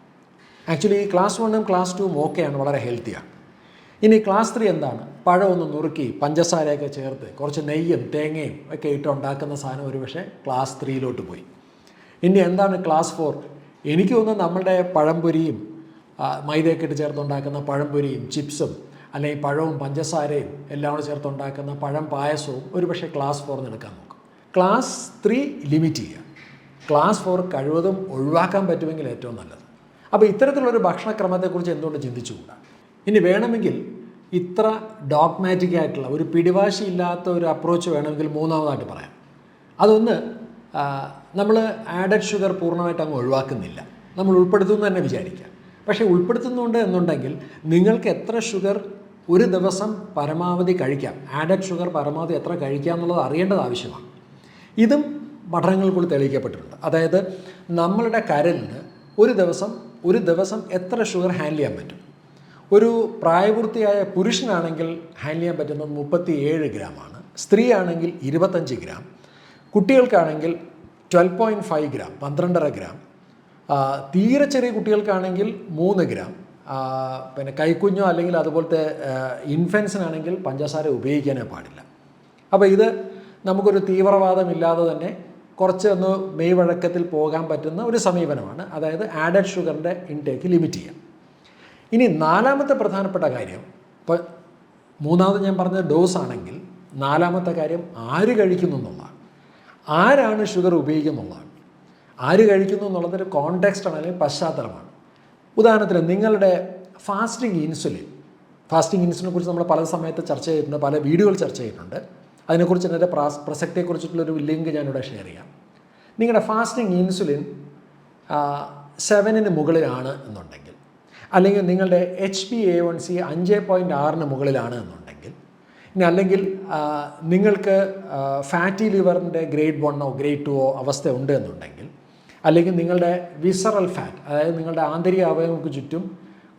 ആക്ച്വലി ഈ ക്ലാസ് 1ഉം ക്ലാസ് 2ഉം ഓക്കെയാണ്, വളരെ ഹെൽത്തിയാണ്. ഇനി ക്ലാസ് 3 എന്താണ്? പഴം ഒന്ന് നുറുക്കി പഞ്ചസാരയൊക്കെ ചേർത്ത് കുറച്ച് നെയ്യും തേങ്ങയും ഒക്കെ ഇട്ട് ഉണ്ടാക്കുന്ന സാധനം ഒരു പക്ഷേ ക്ലാസ് 3യിലോട്ട് പോയി. ഇനി എന്താണ് ക്ലാസ് 4? എനിക്ക് തോന്നുന്നു നമ്മളുടെ പഴംപൊരിയും മൈദയൊക്കെ ഇട്ട് ചേർത്തുണ്ടാക്കുന്ന പഴംപൊരിയും ചിപ്സും അല്ലെങ്കിൽ പഴവും പഞ്ചസാരയും എല്ലാം കൂടെ ചേർത്തുണ്ടാക്കുന്ന പഴം പായസവും ഒരുപക്ഷെ ക്ലാസ് 4 എടുക്കാൻ നോക്കും. ക്ലാസ് 3 ലിമിറ്റ് ചെയ്യുക. ക്ലാസ് 4 കഴിവതും ഒഴിവാക്കാൻ പറ്റുമെങ്കിൽ ഏറ്റവും നല്ലത്. അപ്പോൾ ഇത്തരത്തിലുള്ളൊരു ഭക്ഷണക്രമത്തെക്കുറിച്ച് എന്തുകൊണ്ട് ചിന്തിച്ചുകൂടാ? ഇനി വേണമെങ്കിൽ ഇത്ര ഡോഗ്മാറ്റിക് ആയിട്ടുള്ള ഒരു പിടിവാശിയില്ലാത്ത ഒരു അപ്രോച്ച് വേണമെങ്കിൽ മൂന്നാമതായിട്ട് പറയാം. അതൊന്ന്, നമ്മൾ ആഡഡ് ഷുഗർ പൂർണ്ണമായിട്ട് അങ്ങ് ഒഴിവാക്കുന്നില്ല, നമ്മൾ ഉൾപ്പെടുത്തുന്നു തന്നെ വിചാരിക്കുക. പക്ഷേ ഉൾപ്പെടുത്തുന്നുണ്ട് എന്നുണ്ടെങ്കിൽ നിങ്ങൾക്ക് എത്ര ഷുഗർ ഒരു ദിവസം പരമാവധി കഴിക്കാം, ആഡഡ് ഷുഗർ പരമാവധി എത്ര കഴിക്കാം എന്നുള്ളത് അറിയേണ്ടത് ആവശ്യമാണ്. ഇതും പഠനങ്ങൾക്കുള്ളിൽ തെളിയിക്കപ്പെട്ടിട്ടുണ്ട്. അതായത് നമ്മളുടെ കരലിന് ഒരു ദിവസം എത്ര ഷുഗർ ഹാൻഡിൽ ചെയ്യാൻ പറ്റും. ഒരു പ്രായപൂർത്തിയായ പുരുഷനാണെങ്കിൽ ഹാൻഡിൽ ചെയ്യാൻ പറ്റുന്നത് 37 ഗ്രാമാണ്, സ്ത്രീ ആണെങ്കിൽ 25 ഗ്രാം, കുട്ടികൾക്കാണെങ്കിൽ 12.5 ഗ്രാം 12.5 ഗ്രാം, തീരെ ചെറിയ കുട്ടികൾക്കാണെങ്കിൽ 3 ഗ്രാം, പിന്നെ കൈക്കുഞ്ഞോ അല്ലെങ്കിൽ അതുപോലത്തെ ഇൻഫൻസിനാണെങ്കിൽ പഞ്ചസാര ഉപയോഗിക്കാനേ പാടില്ല. അപ്പോൾ ഇത് നമുക്കൊരു തീവ്രവാദമില്ലാതെ തന്നെ കുറച്ച് ഒന്ന് മെയ് വഴക്കത്തിൽ പോകാൻ പറ്റുന്ന ഒരു സമീപനമാണ്. അതായത് ആഡഡ് ഷുഗറിൻ്റെ ഇൻടേക്ക് ലിമിറ്റ് ചെയ്യാം. ഇനി നാലാമത്തെ പ്രധാനപ്പെട്ട കാര്യം, ഇപ്പോൾ മൂന്നാമത് ഞാൻ പറഞ്ഞ ഡോസ് ആണെങ്കിൽ നാലാമത്തെ കാര്യം ആര് കഴിക്കുന്നു എന്നുള്ളതാണ്. ആരാണ് ഷുഗർ ഉപയോഗിക്കുന്നുള്ളതാണ്. ആര് കഴിക്കുന്നു എന്നുള്ളതൊരു കോണ്ടെക്സ്റ്റാണ്, അല്ലെങ്കിൽ പശ്ചാത്തലമാണ്. ഉദാഹരണത്തിന് നിങ്ങളുടെ ഫാസ്റ്റിംഗ് ഇൻസുലിനെ കുറിച്ച് നമ്മൾ പല സമയത്ത് ചർച്ച ചെയ്തിട്ടുണ്ട്, പല വീഡിയോകൾ ചർച്ച ചെയ്തിട്ടുണ്ട്. അതിനെക്കുറിച്ച് എൻ്റെ പ്രസക്തിയെക്കുറിച്ചിട്ടുള്ളൊരു ലിങ്ക് ഞാനിവിടെ ഷെയർ ചെയ്യാം. നിങ്ങളുടെ ഫാസ്റ്റിംഗ് ഇൻസുലിൻ 7 മുകളിലാണ് എന്നുണ്ടെങ്കിൽ, അല്ലെങ്കിൽ നിങ്ങളുടെ HbA1c 5.6 മുകളിലാണ് എന്നുണ്ടെങ്കിൽ, ഇനി അല്ലെങ്കിൽ നിങ്ങൾക്ക് ഫാറ്റി ലിവറിൻ്റെ ഗ്രേഡ് 1 ഗ്രേഡ് 2 അവസ്ഥ ഉണ്ട് എന്നുണ്ടെങ്കിൽ, അല്ലെങ്കിൽ നിങ്ങളുടെ വിസറൽ ഫാറ്റ്, അതായത് നിങ്ങളുടെ ആന്തരിക അവയവങ്ങൾക്ക് ചുറ്റും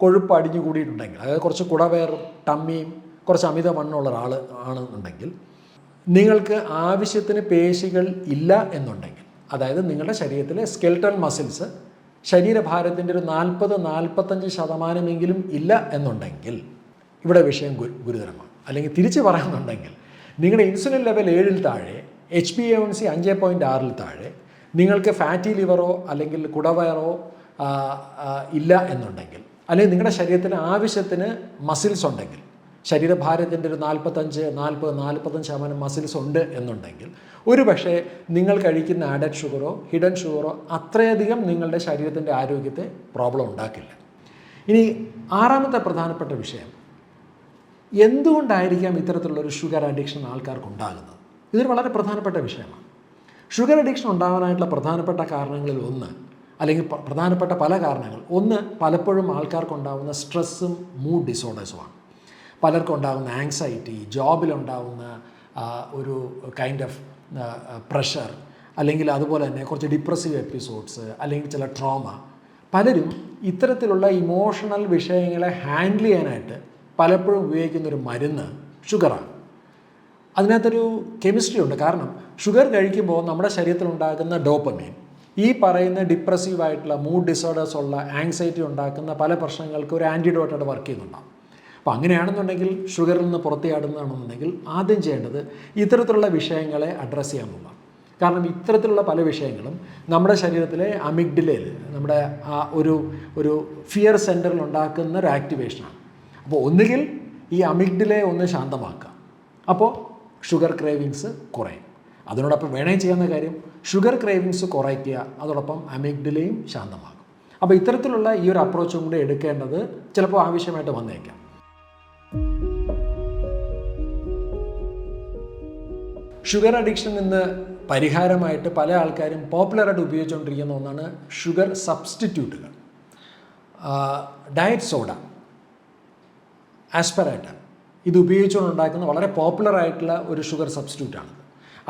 കൊഴുപ്പ് അടിഞ്ഞു കൂടിയിട്ടുണ്ടെങ്കിൽ, അതായത് കുറച്ച് കുടവയറും ടമ്മിയും കുറച്ച് അമിതവണ്ണമുള്ള ഒരാൾ ആണെന്നുണ്ടെങ്കിൽ, നിങ്ങൾക്ക് ആവശ്യത്തിന് പേശികൾ ഇല്ല എന്നുണ്ടെങ്കിൽ, അതായത് നിങ്ങളുടെ ശരീരത്തിലെ സ്കെൽട്ടൽ മസിൽസ് ശരീരഭാരത്തിൻ്റെ ഒരു 40-45% ഇല്ല എന്നുണ്ടെങ്കിൽ ഇവിടെ വിഷയം ഗുരുതരമാണ്. അല്ലെങ്കിൽ തിരിച്ച് പറയുന്നുണ്ടെങ്കിൽ നിങ്ങളുടെ ഇൻസുലിൻ ലെവൽ 7 താഴെ, HbA1c 5.6 താഴെ, നിങ്ങൾക്ക് ഫാറ്റി ലിവറോ അല്ലെങ്കിൽ കുടവയറോ ഇല്ല എന്നുണ്ടെങ്കിൽ, അല്ലെങ്കിൽ നിങ്ങളുടെ ശരീരത്തിന് ആവശ്യത്തിന് മസിൽസ് ഉണ്ടെങ്കിൽ, ശരീരഭാരത്തിൻ്റെ ഒരു 45% മസിൽസ് ഉണ്ട് എന്നുണ്ടെങ്കിൽ, ഒരു പക്ഷേ നിങ്ങൾ കഴിക്കുന്ന ആഡഡ് ഷുഗറോ ഹിഡൻ ഷുഗറോ അത്രയധികം നിങ്ങളുടെ ശരീരത്തിൻ്റെ ആരോഗ്യത്തെ പ്രോബ്ലം ഉണ്ടാക്കില്ല. ഇനി ആറാമത്തെ പ്രധാനപ്പെട്ട വിഷയം, എന്തുകൊണ്ടായിരിക്കാം ഇത്തരത്തിലുള്ളൊരു ഷുഗർ അഡിക്ഷൻ ആൾക്കാർക്ക് ഉണ്ടാകുന്നത്? ഇതൊരു വളരെ പ്രധാനപ്പെട്ട വിഷയമാണ്. ഷുഗർ അഡിക്ഷൻ ഉണ്ടാകാനായിട്ടുള്ള പ്രധാനപ്പെട്ട കാരണങ്ങളിൽ ഒന്ന്, അല്ലെങ്കിൽ പ്രധാനപ്പെട്ട പല കാരണങ്ങൾ, ഒന്ന് പലപ്പോഴും ആൾക്കാർക്കുണ്ടാകുന്ന സ്ട്രെസ്സും മൂഡ് ഡിസോർഡേഴ്സുമാണ്. പലർക്കും ഉണ്ടാകുന്ന ആങ്സൈറ്റി, ജോബിലുണ്ടാകുന്ന ഒരു കൈൻഡ് ഓഫ് പ്രഷർ, അല്ലെങ്കിൽ അതുപോലെ തന്നെ കുറച്ച് ഡിപ്രസീവ് എപ്പിസോഡ്സ്, അല്ലെങ്കിൽ ചില ട്രോമ. പലരും ഇത്തരത്തിലുള്ള ഇമോഷണൽ വിഷയങ്ങളെ ഹാൻഡിൽ ചെയ്യാനായിട്ട് പലപ്പോഴും ഉപയോഗിക്കുന്നൊരു മരുന്ന് ഷുഗറാണ്. അതിനകത്തൊരു കെമിസ്ട്രി ഉണ്ട്. കാരണം ഷുഗർ കഴിക്കുമ്പോൾ നമ്മുടെ ശരീരത്തിലുണ്ടാകുന്ന ഡോപ്പമൈൻ ഈ പറയുന്ന ഡിപ്രസീവായിട്ടുള്ള മൂഡ് ഡിസോർഡേഴ്സ് ഉള്ള ആങ്സൈറ്റി ഉണ്ടാക്കുന്ന പല പ്രശ്നങ്ങൾക്ക് ഒരു ആൻറ്റിഡോട്ടായിട്ട് വർക്ക് ചെയ്യുന്നുണ്ടാകും. അപ്പോൾ അങ്ങനെയാണെന്നുണ്ടെങ്കിൽ, ഷുഗറിൽ നിന്ന് പുറത്തിയാടുന്നതാണെന്നുണ്ടെങ്കിൽ ആദ്യം ചെയ്യേണ്ടത് ഇത്തരത്തിലുള്ള വിഷയങ്ങളെ അഡ്രസ്സ് ചെയ്യാമെന്നുള്ളതാണ്. കാരണം ഇത്തരത്തിലുള്ള പല വിഷയങ്ങളും നമ്മുടെ ശരീരത്തിലെ അമിഗ്ഡലയിൽ, നമ്മുടെ ഒരു ഫിയർ സെൻറ്ററിൽ ഉണ്ടാക്കുന്ന ഒരു ആക്ടിവേഷനാണ്. അപ്പോൾ ഒന്നുകിൽ ഈ അമിഗ്ഡലയെ ഒന്ന് ശാന്തമാക്കുക, അപ്പോൾ ഷുഗർ ക്രേവിങ്സ് കുറയും. അതിനോടൊപ്പം വേണേ ചെയ്യുന്ന കാര്യം ഷുഗർ ക്രേവിങ്സ് കുറയ്ക്കുക, അതോടൊപ്പം അമിഗ്ഡലയും ശാന്തമാകും. അപ്പോൾ ഇത്തരത്തിലുള്ള ഈ ഒരു അപ്രോച്ചും കൂടെ എടുക്കേണ്ടത് ചിലപ്പോൾ ആവശ്യമായിട്ട് വന്നേക്കാം. ഷുഗർ അഡിക്ഷൻ ഇന്ന് പരിഹാരമായിട്ട് പല ആൾക്കാരും പോപ്പുലറായിട്ട് ഉപയോഗിച്ചുകൊണ്ടിരിക്കുന്ന ഒന്നാണ് ഷുഗർ സബ്സ്റ്റിറ്റ്യൂട്ടുകൾ. ഡയറ്റ് സോഡ, ആസ്പെറാറ്റം, ഇത് ഉപയോഗിച്ചുകൊണ്ടുണ്ടാക്കുന്ന വളരെ പോപ്പുലറായിട്ടുള്ള ഒരു ഷുഗർ സബ്സ്റ്റിറ്റ്യൂട്ടാണ്.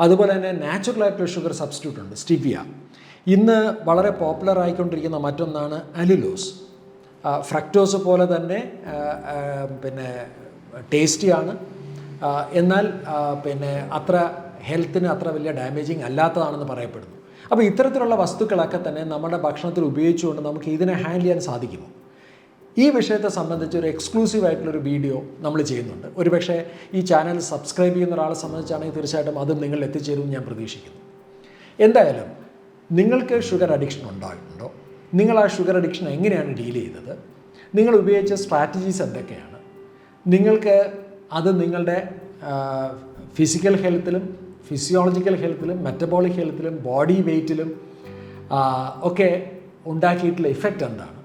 അതുപോലെ തന്നെ നാച്ചുറലായിട്ടുള്ള ഷുഗർ സബ്സ്റ്റിറ്റ്യൂട്ട് ഉണ്ട്, സ്റ്റിവിയ. ഇന്ന് വളരെ പോപ്പുലർ ആയിക്കൊണ്ടിരിക്കുന്ന മറ്റൊന്നാണ് അലുലോസ്. ഫ്രക്ടോസ് പോലെ തന്നെ പിന്നെ ടേസ്റ്റിയാണ്, എന്നാൽ പിന്നെ അത്ര ഹെൽത്തിന് അത്ര വലിയ ഡാമേജിങ് അല്ലാത്തതാണെന്ന് പറയപ്പെടുന്നു. അപ്പോൾ ഇത്തരത്തിലുള്ള വസ്തുക്കളൊക്കെ തന്നെ നമ്മുടെ ഭക്ഷണത്തിൽ ഉപയോഗിച്ചുകൊണ്ട് നമുക്ക് ഇതിനെ ഹാൻഡിൽ ചെയ്യാൻ സാധിക്കുമോ? ഈ വിഷയത്തെ സംബന്ധിച്ച് ഒരു എക്സ്ക്ലൂസീവ് ആയിട്ടുള്ളൊരു വീഡിയോ നമ്മൾ ചെയ്യുന്നുണ്ട്. ഒരുപക്ഷെ ഈ ചാനൽ സബ്സ്ക്രൈബ് ചെയ്യുന്ന ഒരാളെ സംബന്ധിച്ചാണെങ്കിൽ തീർച്ചയായിട്ടും അതും നിങ്ങളിൽ എത്തിച്ചേരുമെന്ന് ഞാൻ പ്രതീക്ഷിക്കുന്നു. എന്തായാലും നിങ്ങൾക്ക് ഷുഗർ അഡിക്ഷൻ ഉണ്ടായിട്ടുണ്ടോ? നിങ്ങൾ ആ ഷുഗർ അഡിക്ഷൻ എങ്ങനെയാണ് ഡീൽ ചെയ്തത്? നിങ്ങൾ ഉപയോഗിച്ച സ്ട്രാറ്റജീസ് എന്തൊക്കെയാണ്? നിങ്ങൾക്ക് അത് നിങ്ങളുടെ ഫിസിക്കൽ ഹെൽത്തിലും ഫിസിയോളജിക്കൽ ഹെൽത്തിലും മെറ്റബോളിക് ഹെൽത്തിലും ബോഡി വെയ്റ്റിലും ഒക്കെ ഉണ്ടാക്കിയിട്ടുള്ള ഇഫക്റ്റ് എന്താണ്?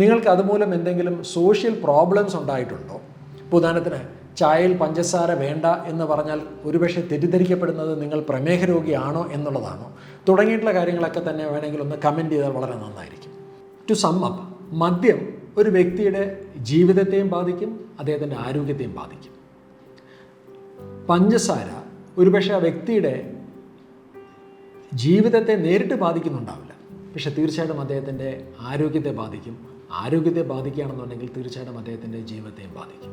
നിങ്ങൾക്ക് അതുമൂലം എന്തെങ്കിലും സോഷ്യൽ പ്രോബ്ലംസ് ഉണ്ടായിട്ടുണ്ടോ? ഇപ്പോൾ ഉദാഹരണത്തിന് ചായയിൽ പഞ്ചസാര വേണ്ട എന്ന് പറഞ്ഞാൽ ഒരുപക്ഷെ തെറ്റിദ്ധരിക്കപ്പെടുന്നത് നിങ്ങൾ പ്രമേഹ രോഗിയാണോ എന്നുള്ളതാണോ? തുടങ്ങിയിട്ടുള്ള കാര്യങ്ങളൊക്കെ തന്നെ വേണമെങ്കിൽ ഒന്ന് കമൻറ്റ് ചെയ്താൽ വളരെ നന്നായിരിക്കും. ടു സം അപ്പ്, മദ്യം ഒരു വ്യക്തിയുടെ ജീവിതത്തെയും ബാധിക്കും, അദ്ദേഹത്തിൻ്റെ ആരോഗ്യത്തെയും ബാധിക്കും. പഞ്ചസാര ഒരുപക്ഷെ ആ വ്യക്തിയുടെ ജീവിതത്തെ നേരിട്ട് ബാധിക്കുന്നുണ്ടാവില്ല, പക്ഷെ തീർച്ചയായിട്ടും അദ്ദേഹത്തിൻ്റെ ആരോഗ്യത്തെ ബാധിക്കും. ആരോഗ്യത്തെ ബാധിക്കുകയാണെന്നുണ്ടെങ്കിൽ തീർച്ചയായിട്ടും അദ്ദേഹത്തിൻ്റെ ജീവിതത്തെയും ബാധിക്കും.